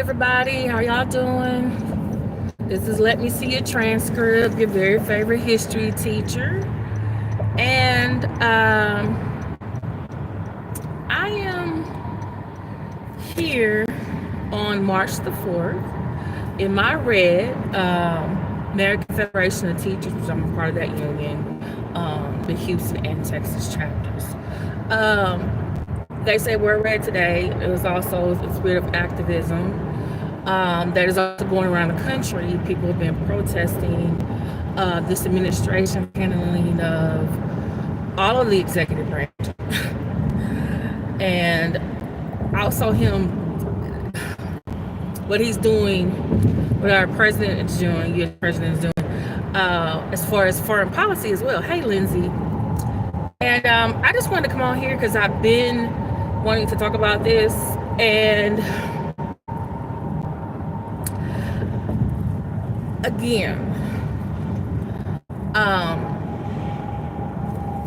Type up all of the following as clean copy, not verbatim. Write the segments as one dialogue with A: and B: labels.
A: everybody. How y'all doing? This is Let Me See Your Transcript, your very favorite history teacher. And I am here on March the 4th in my red American Federation of Teachers, which I'm a part of that union, the Houston and Texas chapters. They say we're red today. It was also a spirit of activism that is also going around the country. People have been protesting this administration handling of all of the executive branch. And also what he's doing, what our president is doing, U.S. president is doing, as far as foreign policy as well. Hey, Lindsay. And I just wanted to come on here because I've been wanting to talk about this. And again, a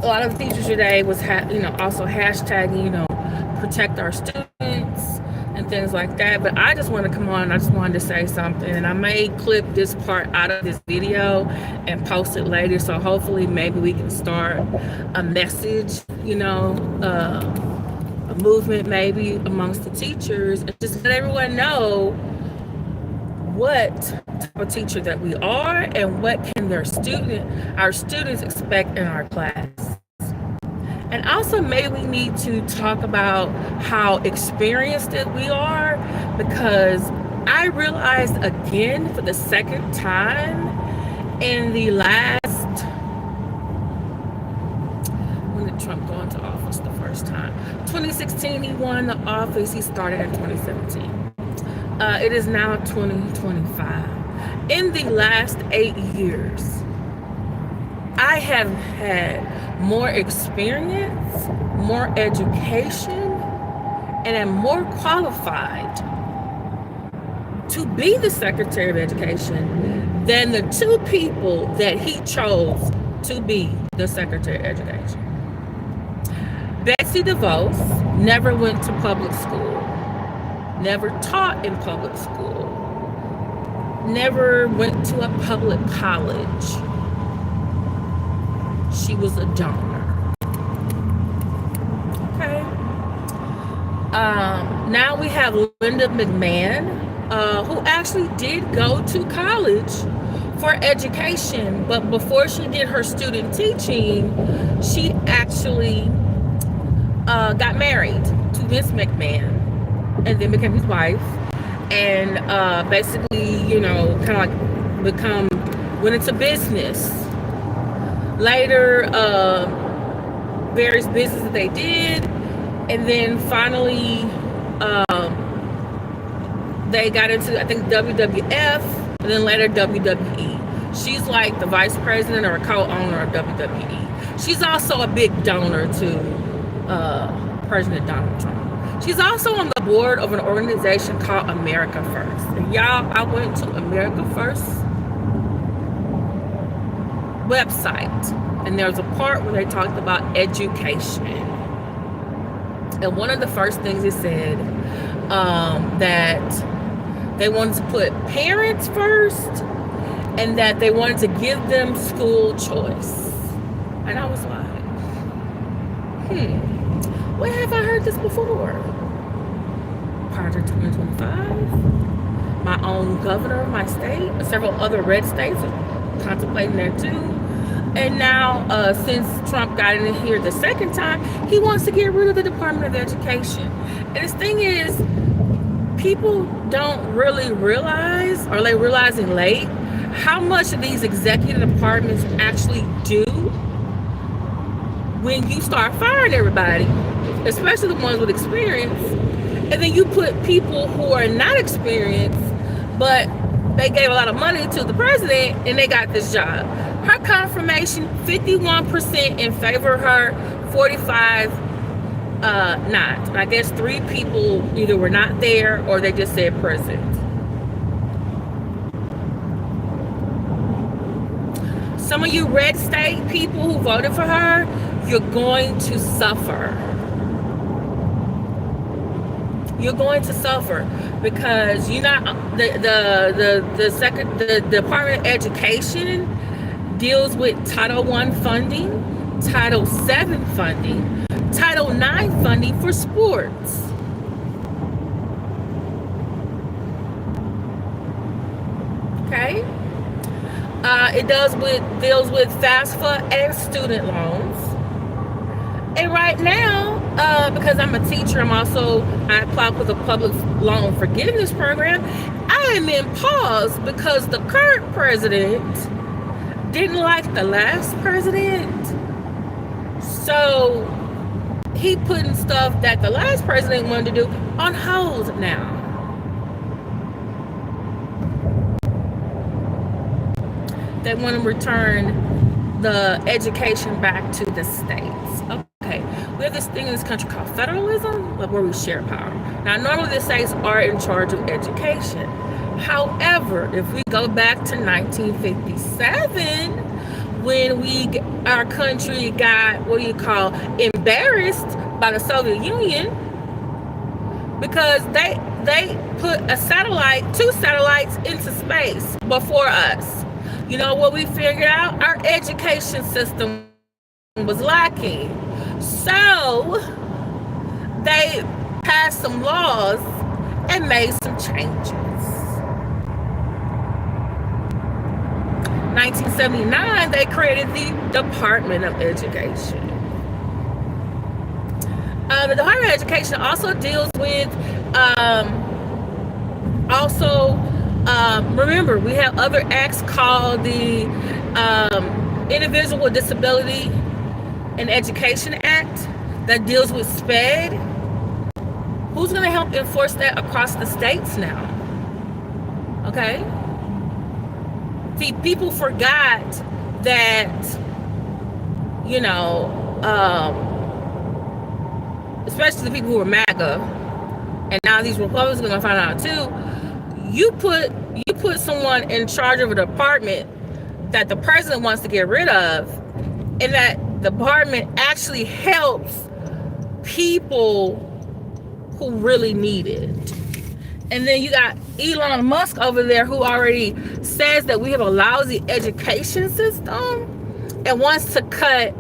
A: lot of the teachers today was, also hashtagging, protect our students and things like that. But I just want to come on. I just wanted to say something, and I may clip this part out of this video and post it later. So hopefully, maybe we can start a message, a movement maybe amongst the teachers, and just let everyone know what type of teacher that we are and what can our students expect in our class. And also maybe we need to talk about how experienced that we are, because I realized again for the second time in the last, when did Trump go into office the first time? 2016 he won the office. He started in 2017. It is now 2025. In the last 8 years, I have had more experience, more education, and am more qualified to be the Secretary of Education than the two people that he chose to be the Secretary of Education. Betsy DeVos never went to public school, never taught in public school, never went to a public college. She was a donor. Okay. Now we have Linda McMahon, who actually did go to college for education, but before she did her student teaching, she actually got married to Vince McMahon and then became his wife, and basically, went into business. Later, various businesses that they did, and then finally they got into, I think, WWF, and then later WWE. She's like the vice president or a co-owner of WWE. She's also a big donor to President Donald Trump. She's also on the board of an organization called America First. And y'all, I went to America First website, and there's a part where they talked about education, and one of the first things it said that they wanted to put parents first and that they wanted to give them school choice. And I was like, where have I heard this before? Prior to 2025, my own governor of my state, several other red states are contemplating there too. And now, since Trump got in here the second time, he wants to get rid of the Department of Education. And this thing is, people don't really realize, or they're realizing late, how much of these executive departments actually do when you start firing everybody, especially the ones with experience, and then you put people who are not experienced, but they gave a lot of money to the president and they got this job. Her confirmation, 51% in favor of her, 45 not. I guess 3 people either were not there or they just said present. Some of you red state people who voted for her, you're going to suffer. You're going to suffer because you're not the Department of Education deals with Title I funding, Title VII funding, Title IX funding for sports. Okay? It deals with FAFSA and student loans. And right now, because I'm a teacher, I applied for the public loan forgiveness program. I am in pause because the current president didn't like the last president. So he putting stuff that the last president wanted to do on hold now. They want to return the education back to the states. Okay, we have this thing in this country called federalism, where we share power. Now, normally the states are in charge of education. However, if we go back to 1957, when our country got, embarrassed by the Soviet Union, because they put two satellites into space before us. You know what we figured out? Our education system was lacking. So they passed some laws and made some changes. 1979, they created the Department of Education. The Department of Education also deals with, remember, we have other acts called the Individual with Disability and Education Act that deals with SPED. Who's going to help enforce that across the states now? Okay? See, people forgot that, especially the people who were MAGA, and now these Republicans are going to find out too. You put someone in charge of a department that the president wants to get rid of, and that department actually helps people who really need it. And then you got Elon Musk over there, who already says that we have a lousy education system and wants to cut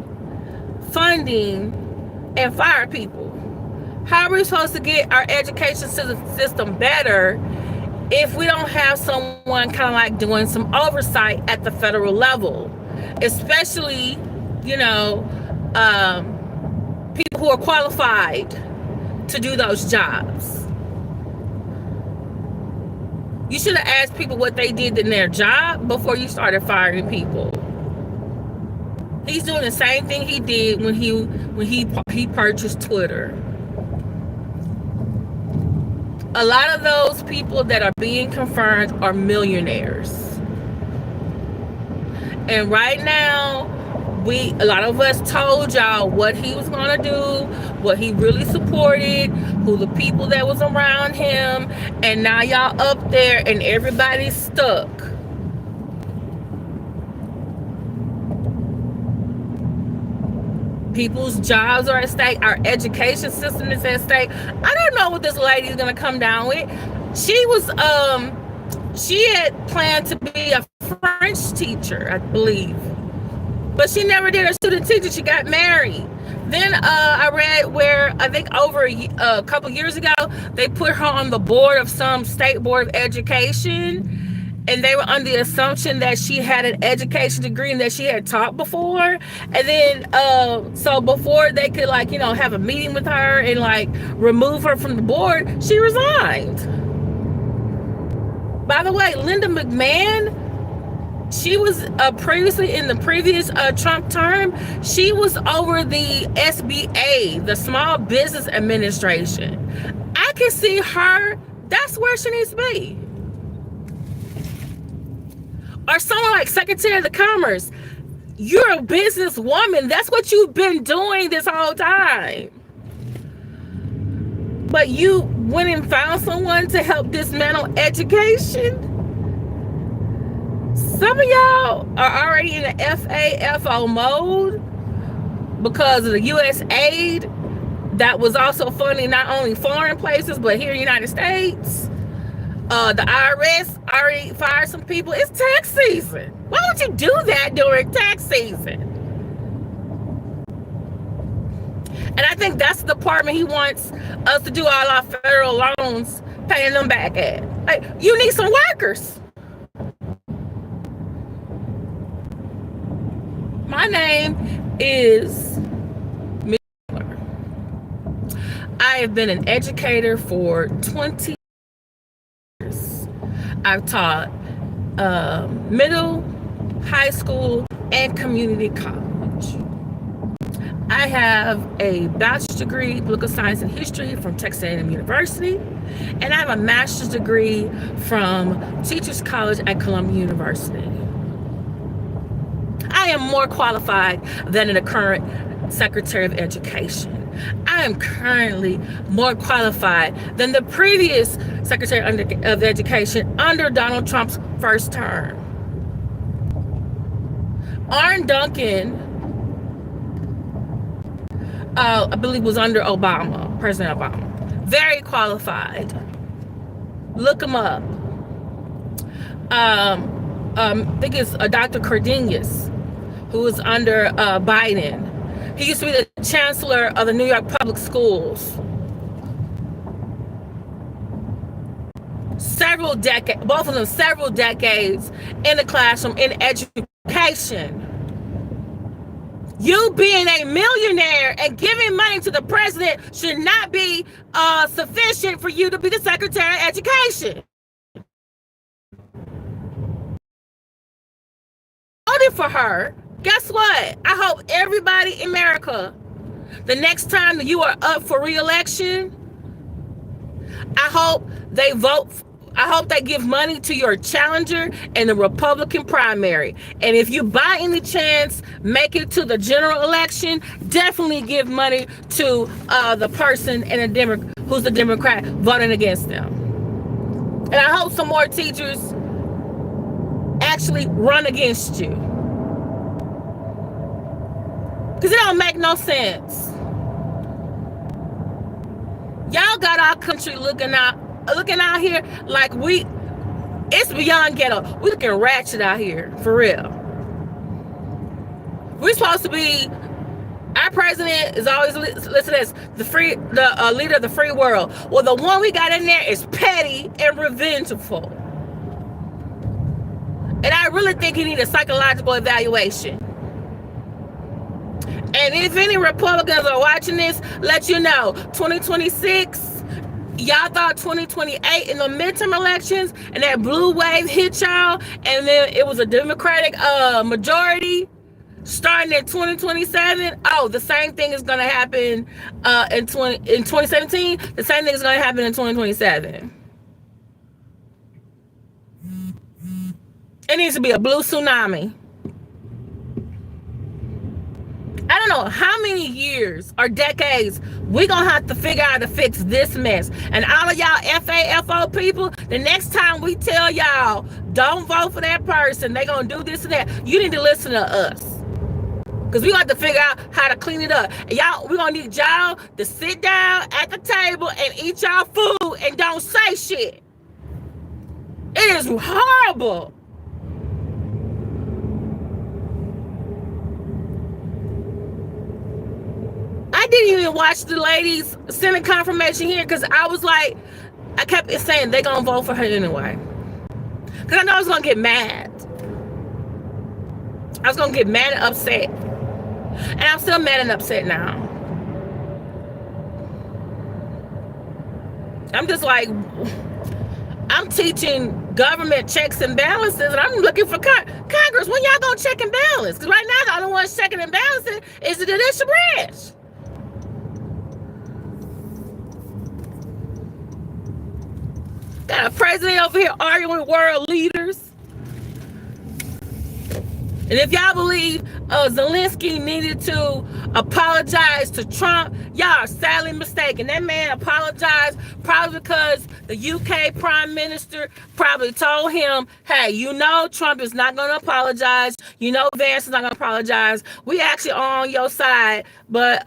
A: funding and fire people. How are we supposed to get our education system better if we don't have someone kind of like doing some oversight at the federal level, especially, people who are qualified to do those jobs? You should have asked people what they did in their job before you started firing people. He's doing the same thing he did when he purchased Twitter. A lot of those people that are being confirmed are millionaires. And right now, a lot of us told y'all what he was going to do, what he really supported, who the people that was around him, and now y'all up there and everybody's stuck. People's jobs are at stake. Our education system is at stake. I don't know what this lady is going to come down with. She had planned to be a French teacher, I believe. But she never did a student teacher. She got married. Then I read where, I think over a couple years ago, they put her on the board of some state board of education. And they were under the assumption that she had an education degree and that she had taught before. And then, so before they could have a meeting with her and remove her from the board, she resigned. By the way, Linda McMahon, she was previously in the previous Trump term, she was over the SBA, the Small Business Administration. I can see her, that's where she needs to be. Or someone like Secretary of the Commerce. You're a businesswoman. That's what you've been doing this whole time. But you went and found someone to help dismantle education. Some of y'all are already in the FAFO mode because of the U.S. aid that was also funding not only foreign places, but here in the United States. The IRS already fired some people. It's tax season. Why would you do that during tax season? And I think that's the department he wants us to do all our federal loans, paying them back at. Like, you need some workers. My name is Miller. I have been an educator for 20 years. I've taught middle, high school, and community college. I have a bachelor's degree, political science and history from Texas A&M University, and I have a master's degree from Teachers College at Columbia University. I am more qualified than the current Secretary of Education. I am currently more qualified than the previous Secretary of Education under Donald Trump's first term. Arne Duncan, I believe, was under Obama, President Obama. Very qualified. Look him up. I think it's Dr. Cordenius, who was under Biden. He used to be the chancellor of the New York Public Schools. Both of them several decades in the classroom in education. You being a millionaire and giving money to the president should not be sufficient for you to be the Secretary of Education. Voted for her. Guess what? I hope everybody in America, the next time that you are up for re-election, I hope they vote. I hope they give money to your challenger in the Republican primary. And if you by any chance make it to the general election, definitely give money to the person in who's the Democrat voting against them. And I hope some more teachers actually run against you. Because it don't make no sense. Y'all got our country looking out here like it's beyond ghetto. We looking ratchet out here, for real. We're supposed to be, our president is always listed as the leader of the free world. Well, the one we got in there is petty and revengeful. And I really think he needs a psychological evaluation. And if any Republicans are watching this, let you know, 2026, y'all thought 2028 in the midterm elections, and that blue wave hit y'all, and then it was a Democratic majority starting in 2027. Oh, the same thing is going to happen in 2017. The same thing is going to happen in 2027. It needs to be a blue tsunami. I don't know how many years or decades we're going to have to figure out to fix this mess. And all of y'all FAFO people, the next time we tell y'all, don't vote for that person, they going to do this and that, you need to listen to us. Because we got to figure out how to clean it up. And y'all, we're going to need y'all to sit down at the table and eat y'all food and don't say shit. It is horrible. I didn't even watch the ladies' Senate confirmation here because I was like, I kept saying they're going to vote for her anyway. Because I know I was going to get mad. I was going to get mad and upset. And I'm still mad and upset now. I'm just like, I'm teaching government checks and balances, and I'm looking for Congress. When y'all going to check and balance? Because right now, the only one checking and balancing is the judicial branch. Got a president over here arguing with world leaders. And if y'all believe Zelensky needed to apologize to Trump, y'all are sadly mistaken. That man apologized probably because the UK Prime Minister probably told him, hey, you know Trump is not going to apologize. You know Vance is not going to apologize. We actually are on your side. But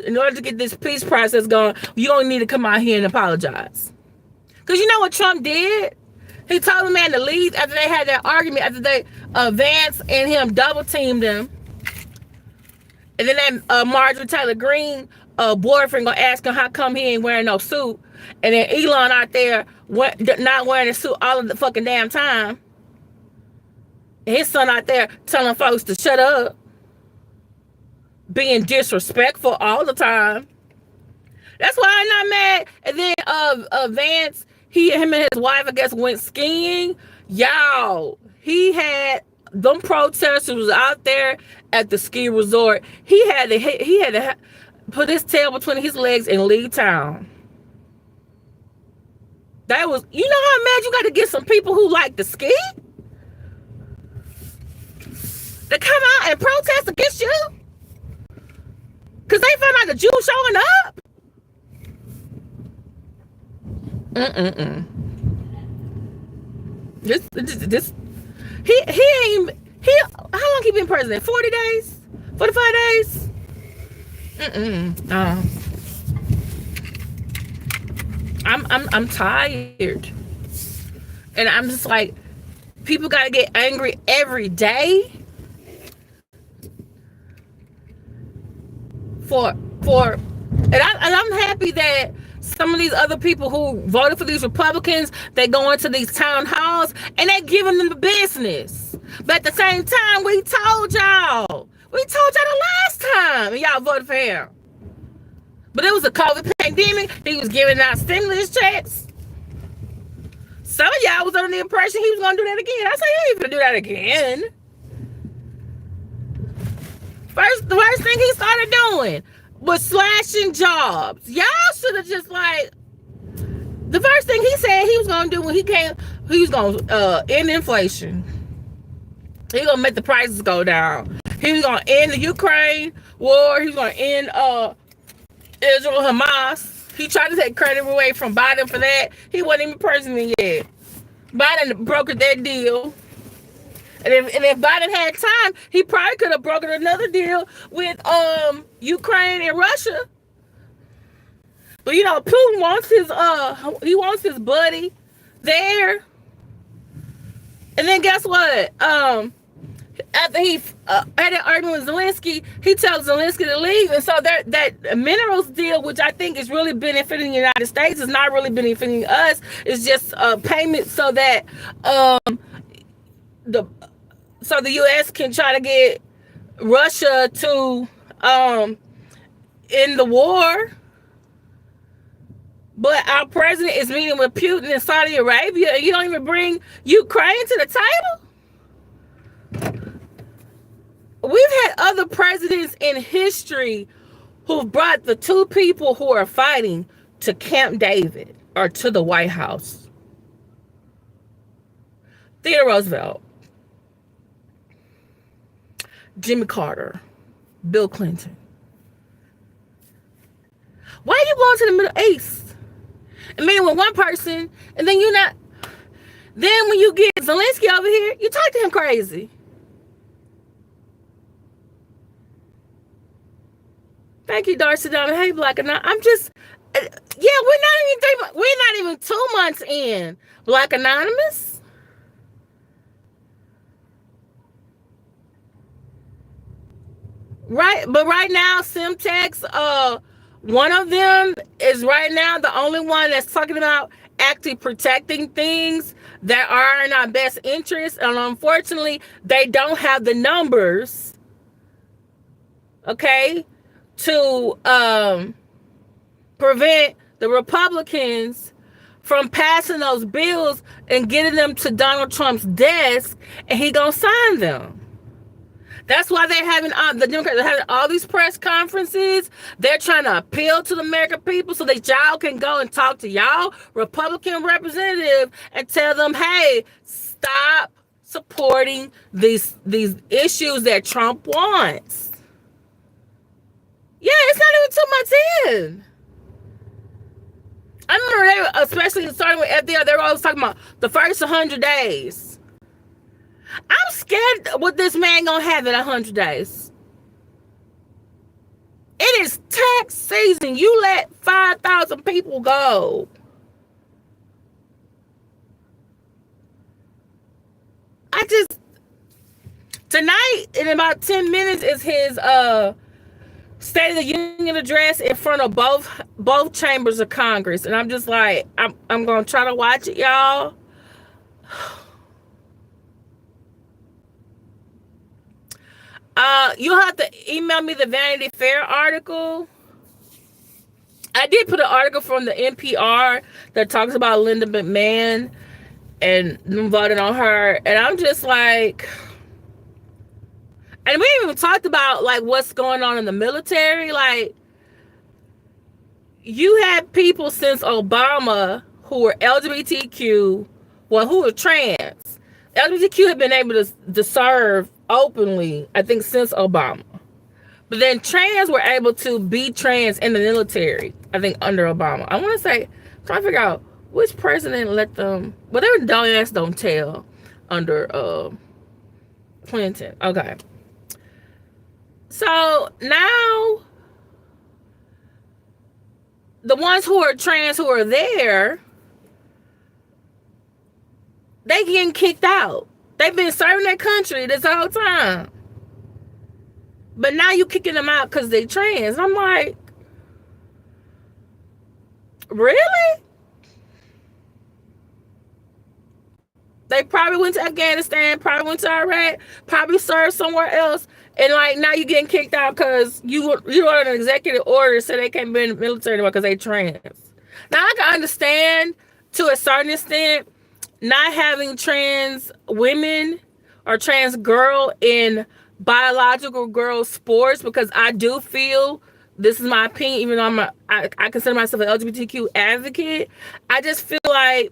A: in order to get this peace process going, you don't need to come out here and apologize. Because you know what Trump did? He told the man to leave after they had that argument, after they Vance and him double teamed him. And then that Marjorie Taylor Greene boyfriend gonna ask him how come he ain't wearing no suit. And then Elon out there not wearing a suit all of the fucking damn time. And his son out there telling folks to shut up. Being disrespectful all the time. That's why I'm not mad. And then Vance, him and his wife, I guess, went skiing. Y'all, he had them protesters was out there at the ski resort. He had to put his tail between his legs and leave town. That was, you know how mad you got to get some people who like to ski? To come out and protest against you? Because they found out the Jews showing up? This he how long he been president? 40 days? 45 days? I'm tired. And I'm just like, people gotta get angry every day for and I'm happy that some of these other people who voted for these Republicans, they go into these town halls and they giving them the business. But at the same time, we told y'all the last time, and y'all voted for him. But it was a COVID pandemic. He was giving out stimulus checks. Some of y'all was under the impression he was going to do that again. I said, he ain't going to do that again. The first thing he started doing was slashing jobs. Y'all should have just like, the first thing he said he was going to do when he came, he was going to end inflation. He was going to make the prices go down. He was going to end the Ukraine war. He was going to end Israel Hamas. He tried to take credit away from Biden for that. He wasn't even president yet. Biden brokered that deal. And if Biden had time, he probably could have brokered another deal with Ukraine and Russia. But you know, Putin wants his buddy there. And then guess what? After he had an argument with Zelensky, he tells Zelensky to leave. And so that minerals deal, which I think is really benefiting the United States, is not really benefiting us. It's just a payment so that the U.S. can try to get Russia to end the war. But our president is meeting with Putin in Saudi Arabia, and you don't even bring Ukraine to the table? We've had other presidents in history who've brought the two people who are fighting to Camp David or to the White House. Theodore Roosevelt, Jimmy Carter, Bill Clinton. Why are you going to the Middle East? And meeting with one person, and then you're not. Then when you get Zelensky over here, you talk to him crazy. Thank you, Darcy Diamond. Hey, Black and I'm just, we're not even 2 months in. Black Anonymous. Right, but right now, Simtex, one of them is right now the only one that's talking about actually protecting things that are in our best interest. And unfortunately, they don't have the numbers, okay, to prevent the Republicans from passing those bills and getting them to Donald Trump's desk, and he gonna sign them. That's why they're having the Democrats are having all these press conferences. They're trying to appeal to the American people so that y'all can go and talk to y'all Republican representative and tell them, hey, stop supporting these issues that Trump wants. Yeah, it's not even 2 months in. I remember they, especially starting with FDR, they were always talking about the first 100 days. I'm scared what this man gonna have in 100 days. It is tax season. You let 5,000 people go. I just, tonight in about 10 minutes is his State of the Union address in front of both chambers of Congress, and I'm just like, I'm gonna try to watch it, y'all. You'll have to email me the Vanity Fair article. I did put an article from the NPR that talks about Linda McMahon and them voting on her, and I'm just like, and we even talked about like what's going on in the military. Like, you had people since Obama who were LGBTQ, well, who were trans. LGBTQ had been able to serve openly, I think, since Obama. But then trans were able to be trans in the military, I think, under Obama. I want to say, I'm trying to figure out which president let them, well, they were don't tell under Clinton. Okay. So now the ones who are trans who are there, they getting kicked out. They've been serving their country this whole time. But now you kicking them out because they trans. I'm like, really? They probably went to Afghanistan, probably went to Iraq, probably served somewhere else. And like now you getting kicked out because you ordered an executive order so they can't be in the military anymore because they trans. Now I can understand to a certain extent not having trans women or trans girl in biological girl sports, because I do feel, this is my opinion, even though I consider myself an LGBTQ advocate, I just feel like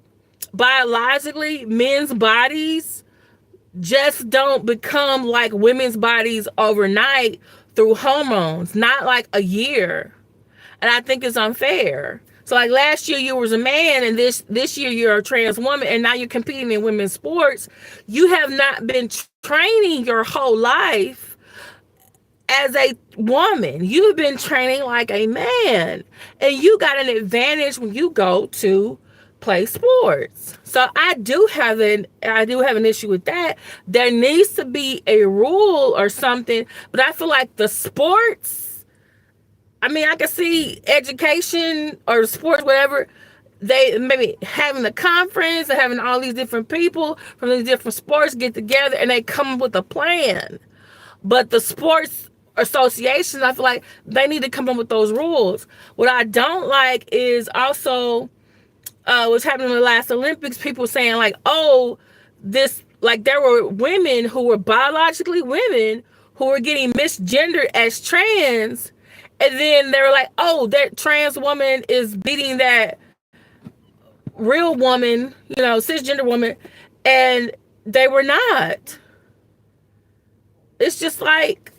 A: biologically men's bodies just don't become like women's bodies overnight through hormones, not like a year. And I think it's unfair. So like last year you was a man, and this year you're a trans woman, and now you're competing in women's sports. You have not been training your whole life as a woman. You've been training like a man, and you got an advantage when you go to play sports. So I do have an issue with that. There needs to be a rule or something, but I feel like the sports, I mean, I can see education or sports, whatever, they maybe having a conference and having all these different people from these different sports get together and they come up with a plan. But the sports associations, I feel like they need to come up with those rules. What I don't like is also what's happening in the last Olympics, people saying like, oh, this, like there were women who were biologically women who were getting misgendered as trans. And then they were like, oh, that trans woman is beating that real woman, cisgender woman. And they were not. It's just like,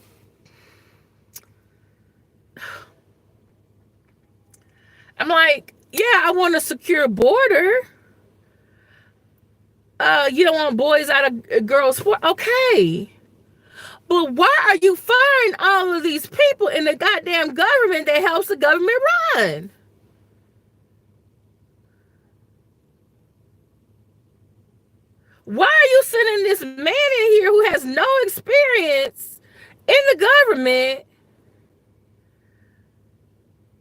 A: I'm like, yeah, I want a secure border. You don't want boys out of girls' sport. Okay. But why are you firing all of these people in the goddamn government that helps the government run? Why are you sending this man in here who has no experience in the government,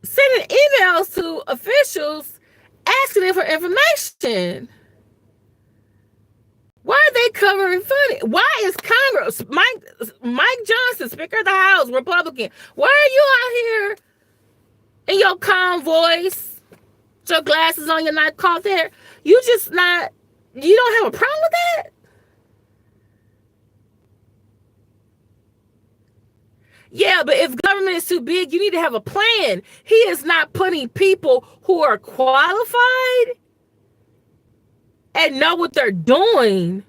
A: sending emails to officials asking them for information? Why are they covering funny? Why is Congress, Mike Johnson, Speaker of the House, Republican, why are you out here in your calm voice, with your glasses on, you're not caught there? You don't have a problem with that? Yeah, but if government is too big, you need to have a plan. He is not putting people who are qualified and know what they're doing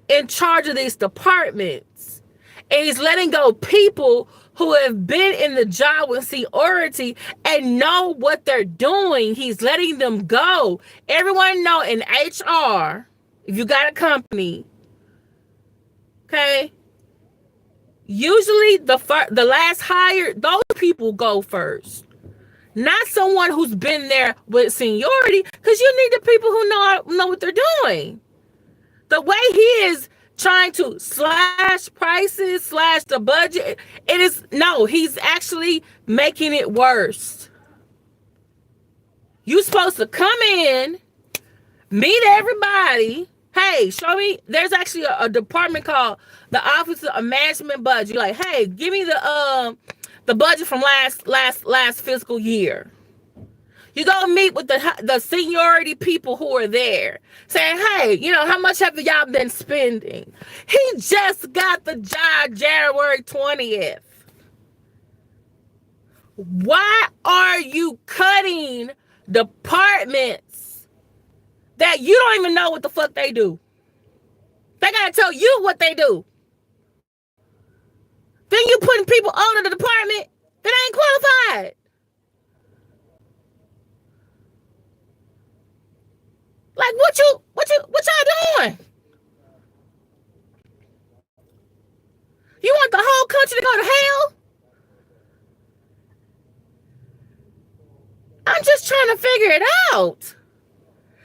A: in charge of these departments. And he's letting go people who have been in the job with seniority and know what they're doing. He's letting them go. Everyone know in HR, if you got a company, okay, usually the last hire, those people go first. Not someone who's been there with seniority, because you need the people who know what they're doing. The way he is trying to slash prices, slash the budget, he's actually making it worse. You're supposed to come in, meet everybody. Hey, show me. There's actually a department called the Office of Management Budget. You're like, hey, give me the budget from last fiscal year. You go meet with the seniority people who are there, saying, hey, how much have y'all been spending? He just got the job January 20th. Why are you cutting departments that you don't even know what the fuck they do? They gotta tell you what they do. Then you putting people on the department that ain't qualified. Like, what y'all doing? You want the whole country to go to hell? I'm just trying to figure it out.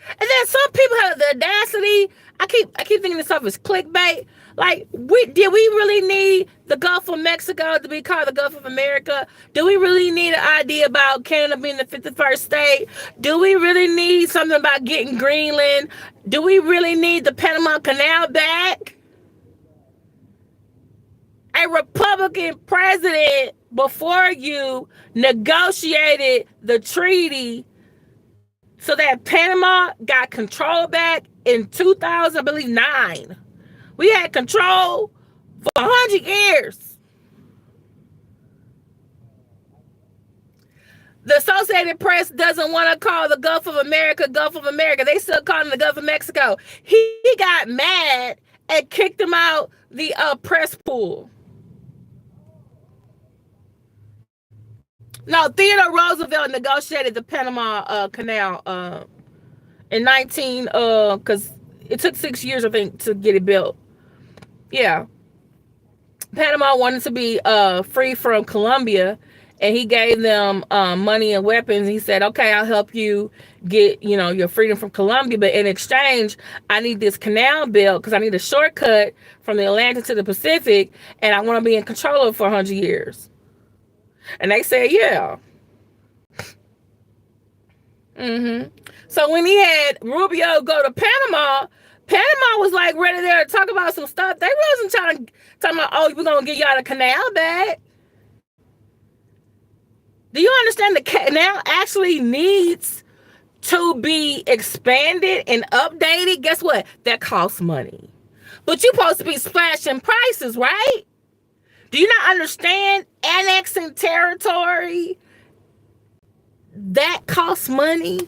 A: And then some people have the audacity. I keep thinking this stuff is clickbait. Like, did we really need the Gulf of Mexico to be called the Gulf of America? Do we really need an idea about Canada being the 51st state? Do we really need something about getting Greenland? Do we really need the Panama Canal back? A Republican president before you negotiated the treaty so that Panama got control back in 2009. We had control for 100 years. The Associated Press doesn't want to call the Gulf of America Gulf of America. They still call it the Gulf of Mexico. He got mad and kicked him out the press pool. No, Theodore Roosevelt negotiated the Panama Canal in because it took 6 years, I think, to get it built. Yeah. Panama wanted to be free from Colombia, and he gave them money and weapons. He said, okay, I'll help you get, your freedom from Colombia, but in exchange, I need this canal built because I need a shortcut from the Atlantic to the Pacific, and I want to be in control of it for 100 years. And they said, yeah. So when he had Rubio go to Panama was like ready there to talk about some stuff. They wasn't talking about, oh, we're going to get y'all the canal back. Do you understand the canal actually needs to be expanded and updated? Guess what? That costs money. But you're supposed to be splashing prices, right? Do you not understand annexing territory? That costs money.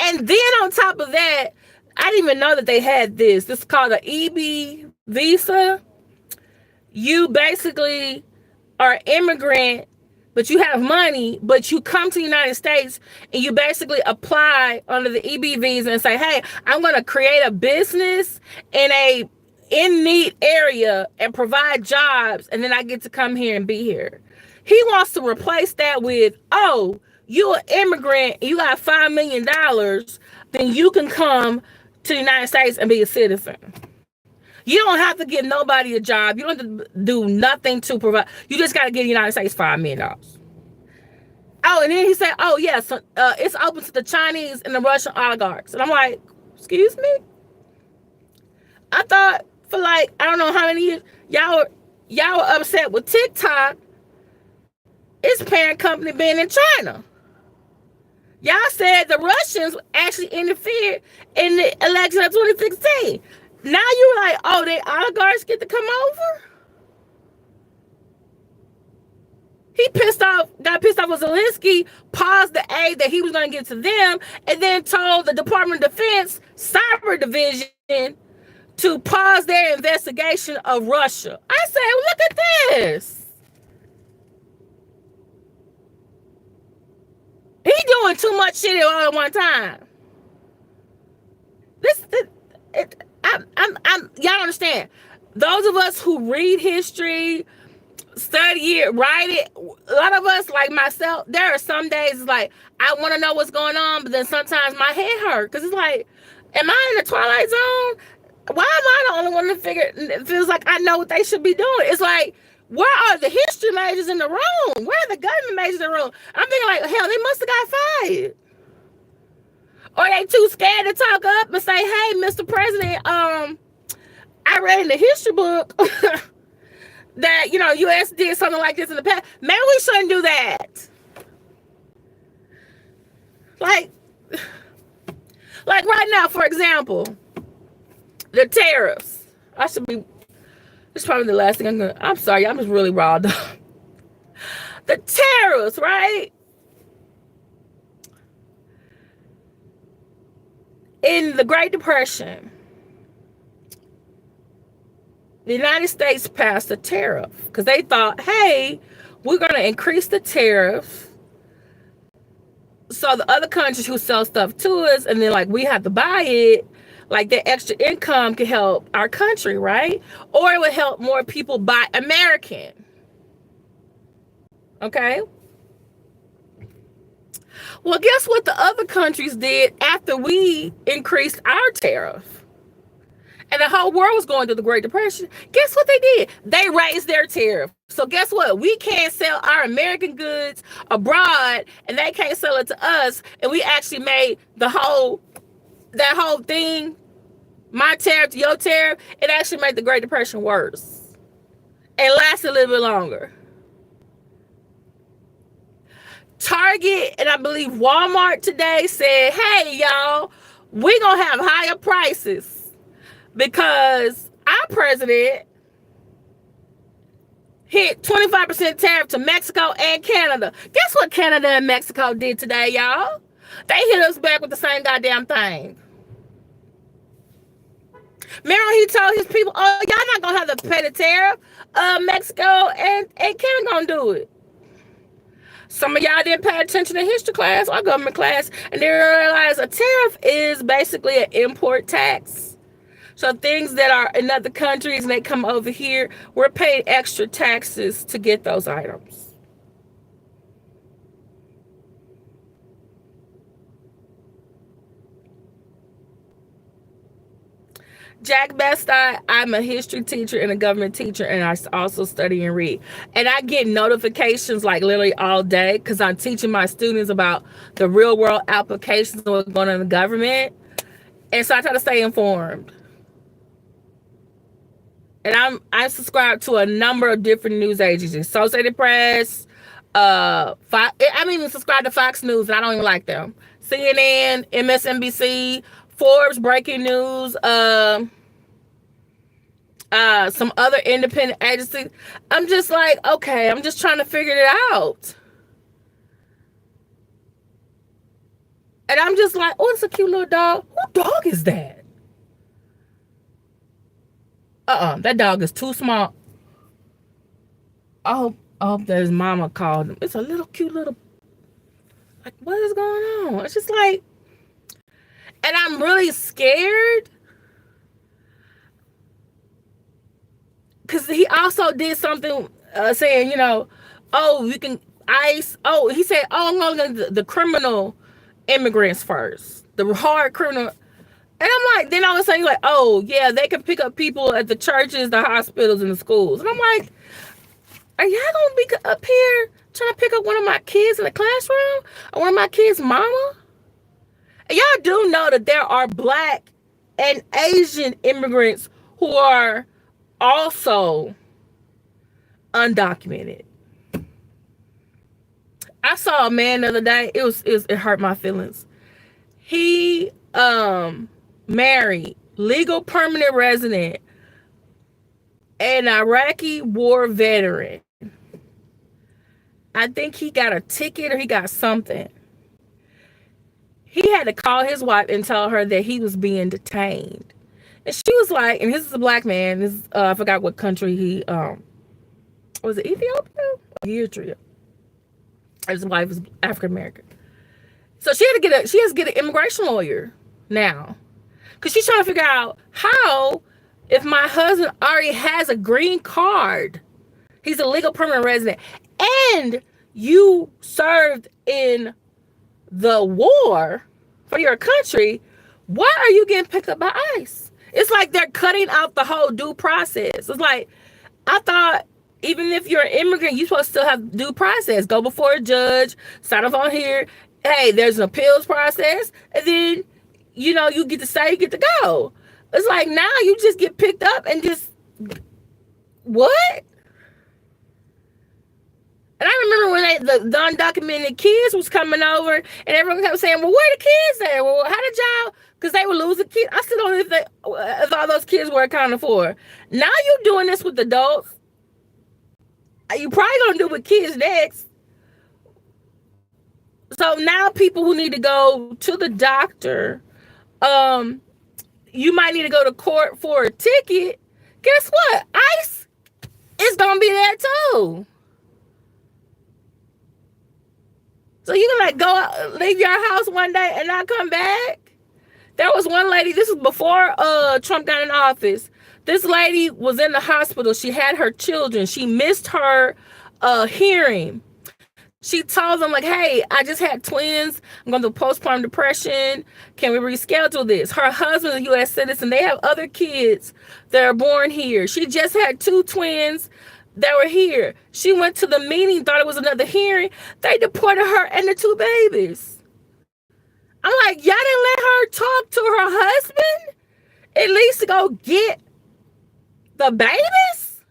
A: And then on top of that, I didn't even know that they had this. This is called an EB visa. You basically are an immigrant, but you have money, but you come to the United States and you basically apply under the EB visa and say, hey, I'm going to create a business in a in-need area and provide jobs, and then I get to come here and be here. He wants to replace that with, oh, you an immigrant, you got $5 million, then you can come to the United States and be a citizen. You don't have to give nobody a job. You don't have to do nothing to provide. You just got to give the United States $5 million. Oh, and then he said, oh, yes, so, it's open to the Chinese and the Russian oligarchs. And I'm like, excuse me? I thought for like, I don't know how many years, y'all were upset with TikTok, its parent company being in China. Y'all said the Russians actually interfered in the election of 2016. Now you're like, oh, they oligarchs get to come over? He got pissed off with Zelensky, paused the aid that he was going to give to them, and then told the Department of Defense cyber division to pause their investigation of Russia. I said, look at this. He doing too much shit all at one time. Y'all understand? Those of us who read history, study it, write it, a lot of us, like myself, there are some days like I want to know what's going on, but then sometimes my head hurt because it's like, am I in the Twilight Zone? Why am I the only one to figure? It feels like I know what they should be doing. It's like, where are the history majors in the room? Where are the government majors in the room? I'm thinking like, hell, they must have got fired. Or they too scared to talk up and say, hey, Mr. President, I read in the history book that, U.S. did something like this in the past. Maybe we shouldn't do that. Like right now, for example, the tariffs. This is probably the last thing I'm sorry, I'm just really riled up. The tariffs, right? In the Great Depression, the United States passed a tariff because they thought, hey, we're going to increase the tariff so the other countries who sell stuff to us and then like we have to buy it, like the extra income can help our country, right? Or it would help more people buy American. Okay? Well, guess what the other countries did after we increased our tariff? And the whole world was going through the Great Depression. Guess what they did? They raised their tariff. So guess what? We can't sell our American goods abroad, and they can't sell it to us. And we actually made that whole thing, my tariff to your tariff, it actually made the Great Depression worse. And lasted a little bit longer. Target and I believe Walmart today said, hey, y'all, we're going to have higher prices because our president hit 25% tariff to Mexico and Canada. Guess what Canada and Mexico did today, y'all? They hit us back with the same goddamn thing. Remember he told his people, oh, y'all not going to have to pay the tariff? Mexico and Canada going to do it. Some of y'all didn't pay attention to history class or government class and didn't realize a tariff is basically an import tax. So things that are in other countries and they come over here, we're paying extra taxes to get those items. Jack Best, I'm a history teacher and a government teacher, and I also study and read. And I get notifications like literally all day because I'm teaching my students about the real world applications of what's going on in the government. And so I try to stay informed. And I subscribe to a number of different news agencies. Associated Press, Fox, I'm even subscribed to Fox News, and I don't even like them. CNN, MSNBC, Forbes, Breaking News, some other independent agencies. I'm just like, okay, I'm just trying to figure it out. And I'm just like, oh, it's a cute little dog. Who dog is that? That dog is too small. I hope that his mama called him. It's a little cute little, like, what is going on? It's just like, and I'm really scared because he also did something saying, oh, you can ICE. Oh, he said, oh, I'm going to the criminal immigrants first, the hard criminal. And I'm like, then all of a sudden, you're like, oh, yeah, they can pick up people at the churches, the hospitals, and the schools. And I'm like, are y'all going to be up here trying to pick up one of my kids in the classroom? Or one of my kids' mama? And y'all do know that there are Black and Asian immigrants who are also undocumented. I saw a man the other day. It hurt my feelings. He married, legal permanent resident, an Iraqi war veteran. I think he got a ticket or he got something. He had to call his wife and tell her that he was being detained. And she was like, and this is a black man. This I forgot what country he was it Ethiopia? Eritrea. His wife is African American. So she has to get an immigration lawyer now. Because she's trying to figure out how, if my husband already has a green card, he's a legal permanent resident, and you served in the war for your country, why are you getting picked up by ICE? It's like they're cutting out the whole due process. It's like, I thought even if you're an immigrant, you're supposed to still have due process. Go before a judge, sign off on here. Hey, there's an appeals process. And then, you get to say, you get to go. It's like now you just get picked up and just, what? And I remember when the undocumented kids was coming over and everyone kept saying, well, where the kids at? Well, how did y'all, because they were losing kids. I still don't know if all those kids were accounted for. Now you're doing this with adults. You probably going to do it with kids next. So now people who need to go to the doctor, you might need to go to court for a ticket. Guess what? ICE is going to be there too. So you can go leave your house one day and not come back? There was one lady, this was before Trump got in office. This lady was in the hospital. She had her children. She missed her hearing. She told them, like, hey, I just had twins. I'm going through postpartum depression. Can we reschedule this? Her husband's a U.S. citizen. They have other kids that are born here. She just had 2 twins that were here. She went to the meeting, thought it was another hearing. They deported her and the 2 babies. I'm like, y'all didn't let her talk to her husband? At least to go get the babies?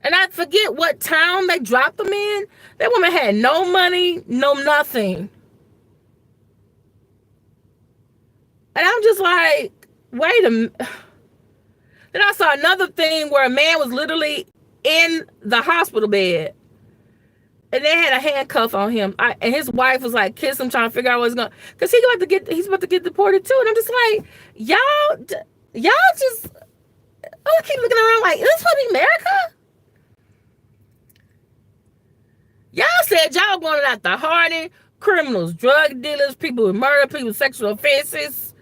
A: And I forget what town they dropped them in. That woman had no money, no nothing. And I'm just like, wait a minute. Then I saw another thing where a man was literally in the hospital bed. And they had a handcuff on him. And his wife was like, kiss him, trying to figure out what's going on. Because he's about to get deported too. And I'm just like, y'all just, I keep looking around like, is this what America? Y'all said y'all wanted out the hardened criminals, drug dealers, people with murder, people with sexual offenses.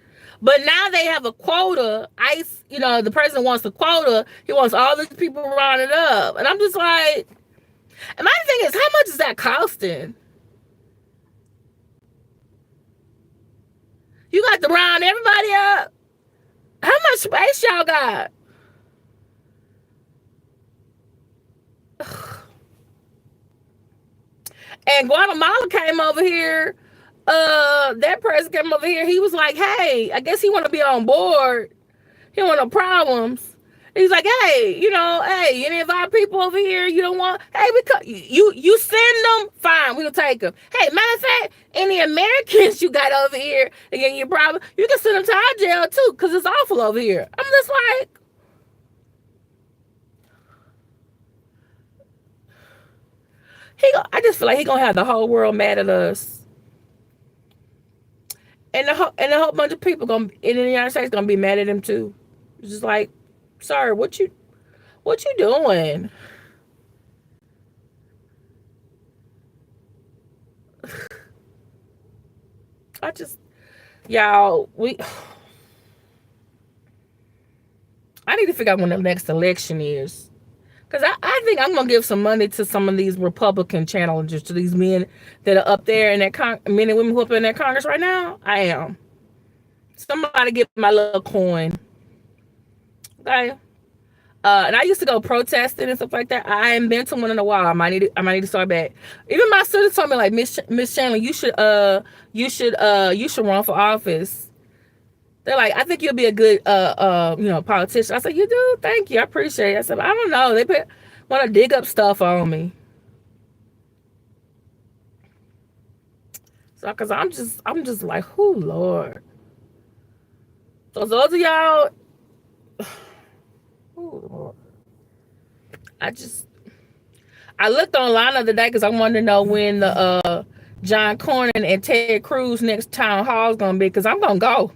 A: But now they have a quota. ICE, the president wants a quota. He wants all these people rounded up. And I'm just like, and my thing is, how much is that costing? You got to round everybody up. How much space y'all got? And Guatemala came over here. That president came over here. He was like, hey, I guess he want to be on board. He want no problems. He's like, hey, hey, any of our people over here, you don't want, hey, you send them, fine, we'll take them. Hey, matter of fact, any Americans you got over here, again, your problem, you can send them to our jail too, because it's awful over here. I'm just like, I just feel like he gonna have the whole world mad at us, and a whole bunch of people in the United States gonna be mad at him too. It's just like, sir, what you doing? I need to figure out when the next election is. Because I think I'm going to give some money to some of these Republican challengers, to these men that are up there in that men and women who are up in that Congress right now. I am. Somebody get my little coin. Okay. And I used to go protesting and stuff like that. I haven't been to one in a while. I might need to start back. Even my students told me, like, Miss Chandler, you should run for office. They're like, I think you'll be a good politician. I said, you do? Thank you. I appreciate it. I said, I don't know. They want to dig up stuff on me. So, because I'm just like, oh Lord. So those of y'all, oh Lord. I looked online the other day because I wanted to know when the John Cornyn and Ted Cruz next town hall is gonna be, because I'm gonna go.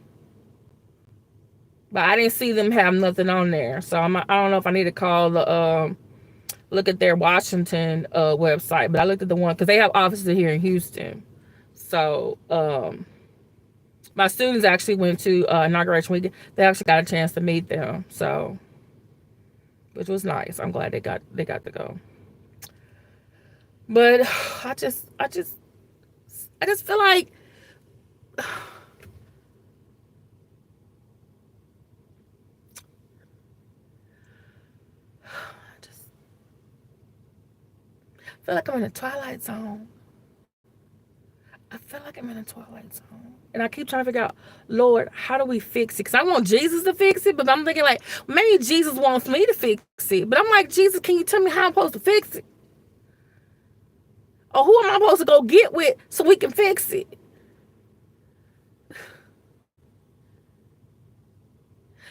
A: But I didn't see them have nothing on there. So I don't know if I need to call the look at their Washington website. But I looked at the one because they have offices here in Houston. So my students actually went to inauguration week. They actually got a chance to meet them. So which was nice. I'm glad they got to go. But I just feel like I just feel like I'm in a twilight zone. I feel like I'm in a twilight zone. And I keep trying to figure out, Lord, how do we fix it? Because I want Jesus to fix it, but I'm thinking like, maybe Jesus wants me to fix it. But I'm like, Jesus, can you tell me how I'm supposed to fix it? Or who am I supposed to go get with so we can fix it?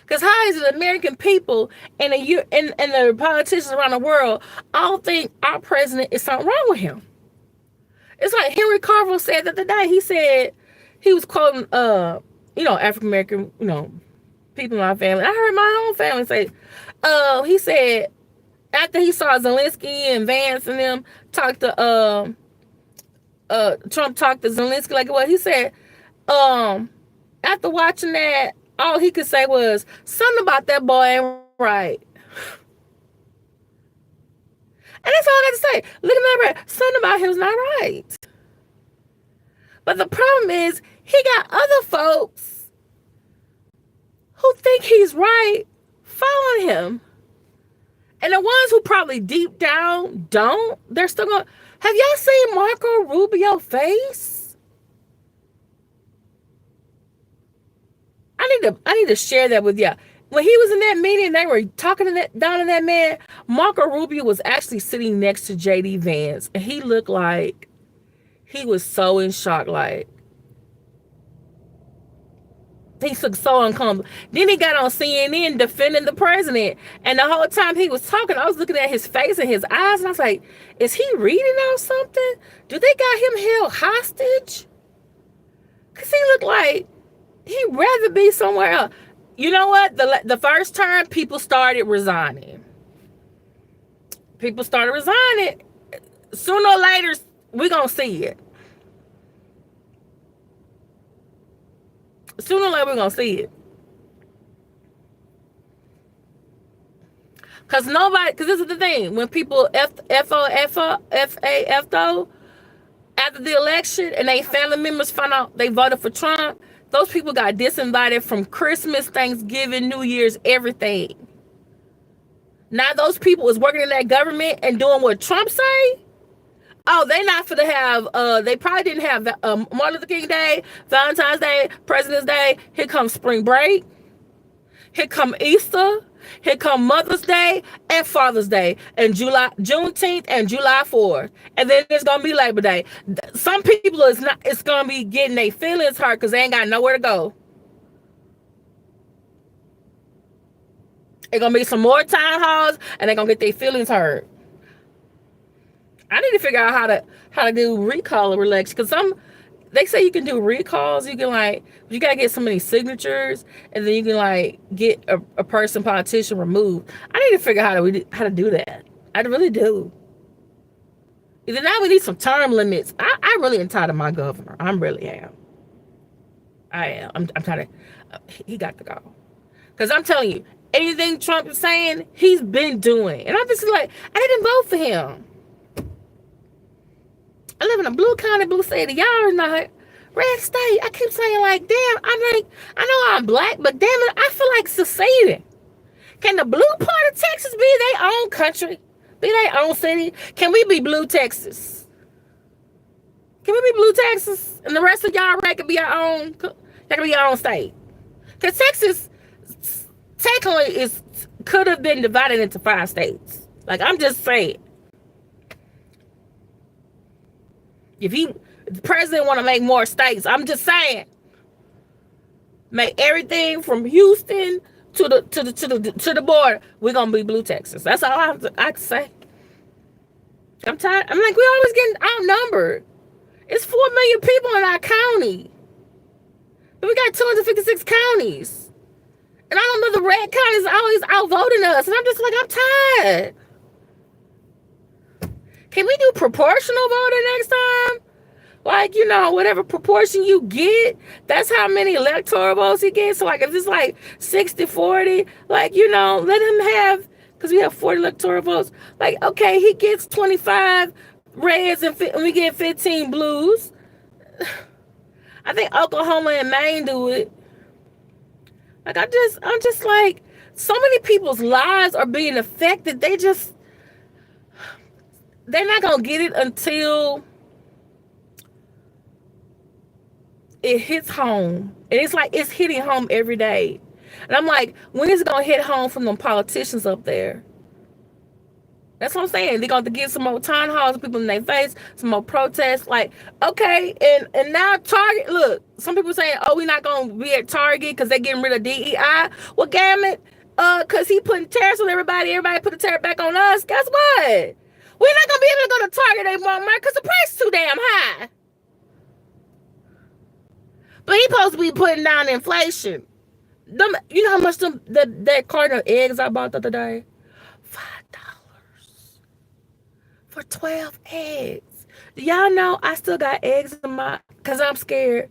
A: Because how is it American people and the politicians around the world all think our president is something wrong with him? It's like Henry Carver said the other day. He said, he was quoting, African American, people in our family. I heard my own family say, he said, after he saw Zelensky and Vance and them talk to, Trump talked to Zelensky like what he said, after watching that, all he could say was, something about that boy ain't right. And that's all I got to say. Look at that, something about him's not right. But the problem is, he got other folks who think he's right following him. And the ones who probably deep down don't, they're still going. Have y'all seen Marco Rubio's face? I need to share that with y'all. When he was in that meeting, they were talking down to that man. Marco Rubio was actually sitting next to JD Vance, and he looked like he was so in shock. Like, he looked so uncomfortable. Then he got on CNN defending the president, and the whole time he was talking, I was looking at his face and his eyes, and I was like, is he reading out something? Do they got him held hostage? Because he looked like he'd rather be somewhere else. You know what? The first term, people started resigning. People started resigning. Sooner or later, we're going to see it. Sooner or later, we're going to see it. Because this is the thing. When people FAFO after the election and they family members found out they voted for Trump, those people got disinvited from Christmas, Thanksgiving, New Year's, everything. Now those people was working in that government and doing what Trump say. Oh, they not for to have. They probably didn't have Martin Luther King Day, Valentine's Day, President's Day. Here comes spring break. Here come Easter. Here come Mother's Day and Father's Day, and Juneteenth and July 4th, and then it's gonna be Labor Day. Some people it's gonna be getting their feelings hurt because they ain't got nowhere to go. It's gonna be some more town halls, and they're gonna get their feelings hurt. I need to figure out how to do recall election because they say you can do recalls. You can you gotta get so many signatures, and then you can get a politician removed. I need to figure out how to do that. I really do. Either now we need some term limits. I really am tired of my governor. I really am. I am. I'm tired of. He got to go. Because I'm telling you, anything Trump is saying, he's been doing, and I'm just like, I didn't vote for him. I live in a blue county, blue state. Y'all are not red state. I keep saying damn, I know I'm black, but damn it, I feel like seceding. Can the blue part of Texas be their own country? Be their own city? Can we be blue Texas? Can we be blue Texas? And the rest of y'all red can be our own, that can be our own state. Because Texas technically could have been divided into 5 states. I'm just saying. If the president want to make more states, I'm just saying, make everything from Houston to the border. We're gonna be blue Texas. That's all I can say. I'm tired. I'm we always getting outnumbered. It's 4 million people in our county, but we got 256 counties, And I don't know, the red county is always outvoting us. And I'm just like, I'm tired. Can we do proportional voting next time? Like, whatever proportion you get, that's how many electoral votes he gets. So, like, if it's like 60-40, like, let him have, because we have 40 electoral votes. Like, okay, he gets 25 reds and we get 15 blues. I think Oklahoma and Maine do it. Like, I'm just like, so many people's lives are being affected. They're not going to get it until it hits home. And it's like, it's hitting home every day. And I'm like, when is it going to hit home from them politicians up there? That's what I'm saying. They're going to get some more town halls, people in their face, some more protests. Like, okay, and now Target, look, some people saying, oh, we're not going to be at Target because they're getting rid of DEI. Well, damn it, because he putting tariffs on everybody put the tariff back on us. Guess what? We're not going to be able to go to Target anymore, because the price is too damn high. But he's supposed to be putting down inflation. You know how much that carton of eggs I bought the other day? $5 for 12 eggs. Do y'all know I still got eggs in my, because I'm scared.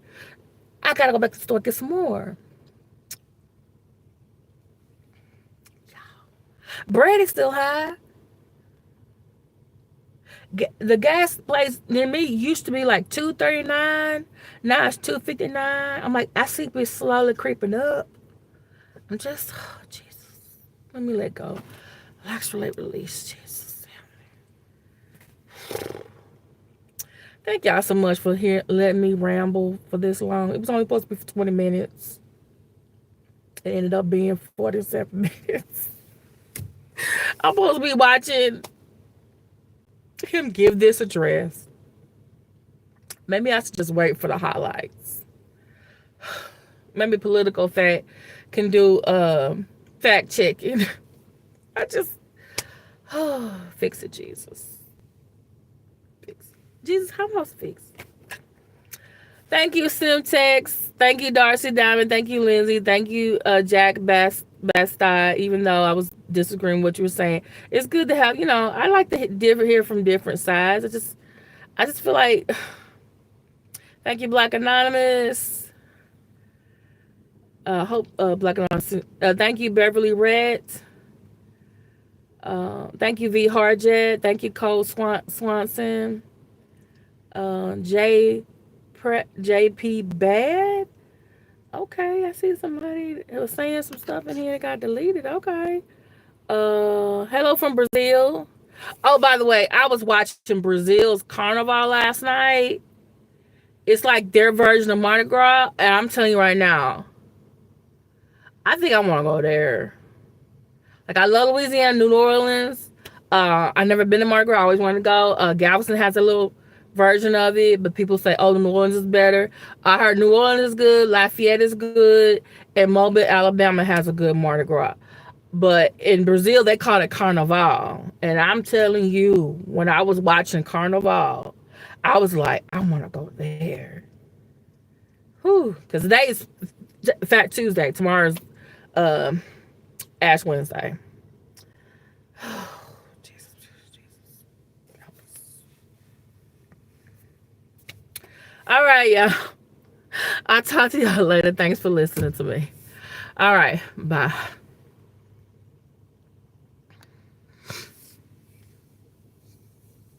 A: I got to go back to the store and get some more. Bread is still high. The gas place near me used to be like $2.39. Now it's $2.59. I'm like, I see it slowly creeping up. I'm just, oh, Jesus. Let me let go. Relax, relate, release. Jesus. Thank y'all so much for letting me ramble for this long. It was only supposed to be for 20 minutes. It ended up being 47 minutes. I'm supposed to be watching him give this address. Maybe I should just wait for the highlights. Maybe Political Fact can do fact checking. I just, fix it, Jesus. Fix it. Jesus, how am I supposed to fix it? Thank you, Simtex. Thank you, Darcy Diamond. Thank you, Lindsay. Thank you, Jack Bastide. Even though I was disagreeing with what you were saying, it's good to have, I like to hear from different sides. I just feel like, thank you, Black Anonymous. Hope Black Anonymous. Thank you, Beverly Red. Thank you, V Harjet. Thank you, Cole Swanson. JP Bad. Okay, I see somebody was saying some stuff in here that got deleted. Okay. Hello from Brazil. Oh, by the way, I was watching Brazil's Carnival last night. It's like their version of Mardi Gras, and I'm telling you right now, I think I want to go there. Like, I love Louisiana, New Orleans. I've never been to Mardi Gras. I always wanted to go. Galveston has a little version of it, but people say, oh, New Orleans is better. I heard New Orleans is good, Lafayette is good, and Mobile, Alabama has a good Mardi Gras. But in Brazil, they call it Carnival. And I'm telling you, when I was watching Carnival, I was like, I want to go there. Whew. Because today is Fat Tuesday. Tomorrow's Ash Wednesday. Jesus. All right, y'all. I'll talk to y'all later. Thanks for listening to me. All right. Bye.